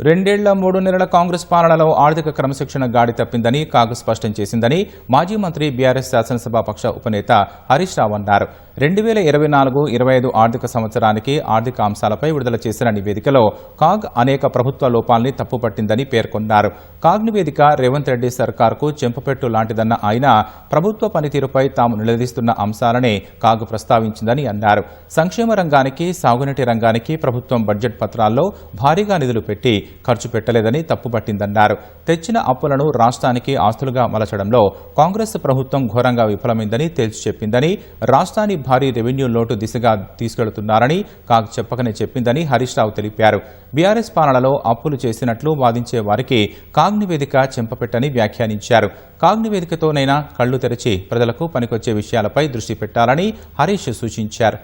రెండేళ్ల 3 నెలల కాంగ్రెస్ పాలనలో ఆర్థిక క్రమశిక్షణ గాడి తప్పిందని కాగ్ స్పష్టం చేసిందని మాజీ మంత్రి బీఆర్ఎస్ శాసనసభాపక్ష ఉపనేత హరీష్ రావు అన్నారు. 2024-25 ఆర్థిక సంవత్సరానికి ఆర్థిక అంశాలపై విడుదల చేసిన నివేదికలో కాగ్ అనేక ప్రభుత్వ లోపాల్ని తప్పుపట్టిందని పేర్కొన్నారు. కాగ్ నివేదిక రేవంత్ రెడ్డి సర్కార్కు చెంపపెట్టు లాంటిదన్న ఆయన ప్రభుత్వ పనితీరుపై తాము నిలదీస్తున్న అంశాలనే కాగ్ ప్రస్తావించిందని అన్నారు. సంక్షేమ రంగానికి, సాగునీటి రంగానికి ప్రభుత్వం బడ్జెట్ పత్రాల్లో భారీగా నిధులు పెట్టి ఖర్చు పెట్టలేదని తప్పుపట్టిందన్నారు. తెచ్చిన అప్పులను రాష్ట్రానికి ఆస్తులుగా మలచడంలో కాంగ్రెస్ ప్రభుత్వం ఘోరంగా విఫలమైందని తేల్చి చెప్పిందని, రాష్ట్రాన్ని భారీ రెవెన్యూ లోటు దిశగా తీసుకెళ్తున్నారని కాగ్ చెప్పకనే చెప్పిందని హరీష్ రావు తెలిపారు. బీఆర్ఎస్ పాలనలో అప్పులు చేసినట్లు వాదించే వారికి కాగ్ నివేదిక చెంపపెట్టని వ్యాఖ్యానించారు. కాగ్ నివేదికతోనైనా కళ్లు తెరిచి ప్రజలకు పనికొచ్చే విషయాలపై దృష్టి పెట్టాలని హరీష్ సూచించారు.